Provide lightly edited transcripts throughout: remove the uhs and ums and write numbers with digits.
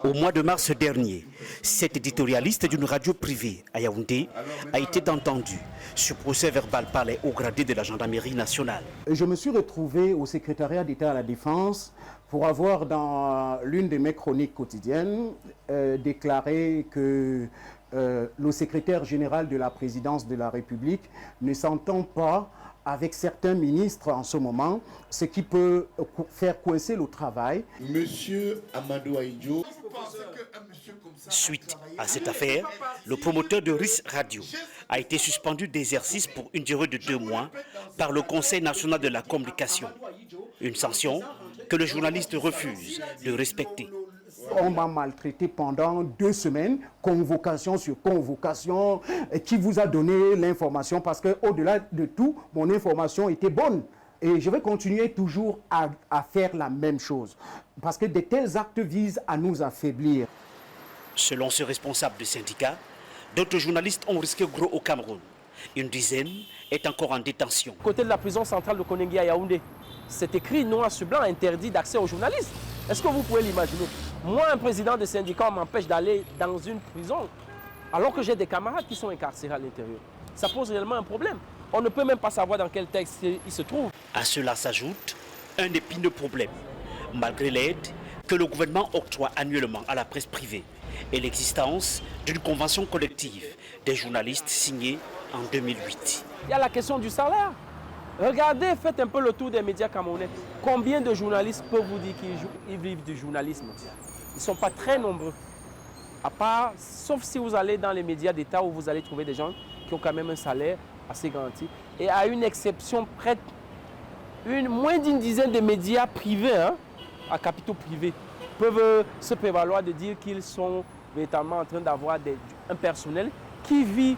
Au mois de mars dernier, cet éditorialiste d'une radio privée à Yaoundé a été entendu sur procès verbal par les hauts gradés de la gendarmerie nationale. Je me suis retrouvé au secrétariat d'État à la Défense pour avoir dans l'une de mes chroniques quotidiennes déclaré que le secrétaire général de la présidence de la République ne s'entend pas avec certains ministres en ce moment, ce qui peut faire coincer le travail. Monsieur Amadou Aïdjo. Suite à cette affaire, le promoteur de RIS Radio a été suspendu d'exercice pour une durée de 2 mois par le Conseil national de la communication. Une sanction que le journaliste refuse de respecter. On m'a maltraité pendant 2 semaines, convocation sur convocation, qui vous a donné l'information parce qu'au-delà de tout, mon information était bonne. Et je vais continuer toujours à faire la même chose parce que de tels actes visent à nous affaiblir. Selon ce responsable du syndicat, d'autres journalistes ont risqué gros au Cameroun. Une dizaine est encore en détention. Côté de la prison centrale de Konengi à Yaoundé, c'est écrit noir sur blanc interdit d'accès aux journalistes. Est-ce que vous pouvez l'imaginer? Moi, un président de syndicat, m'empêche d'aller dans une prison alors que j'ai des camarades qui sont incarcérés à l'intérieur. Ça pose réellement un problème. On ne peut même pas savoir dans quel texte il se trouve. À cela s'ajoute un épineux problème, malgré l'aide que le gouvernement octroie annuellement à la presse privée et l'existence d'une convention collective des journalistes signée en 2008. Il y a la question du salaire. Regardez, faites un peu le tour des médias camerounais. Combien de journalistes peuvent vous dire qu'ils vivent du journalisme? Ils ne sont pas très nombreux. À part, sauf si vous allez dans les médias d'État où vous allez trouver des gens qui ont quand même un salaire assez garanti. Et à une exception près, moins d'une dizaine de médias privés, à capitaux privés, peuvent se prévaloir de dire qu'ils sont véritablement en train d'avoir un personnel qui vit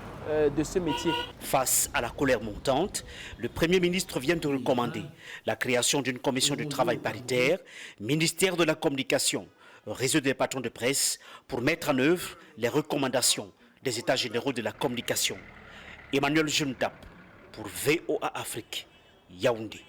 de ce métier. Face à la colère montante, le Premier ministre vient de recommander la création d'une commission de travail paritaire, ministère de la Communication, réseau des patrons de presse, pour mettre en œuvre les recommandations des États généraux de la communication. Emmanuel Jundap pour VOA Afrique, Yaoundé.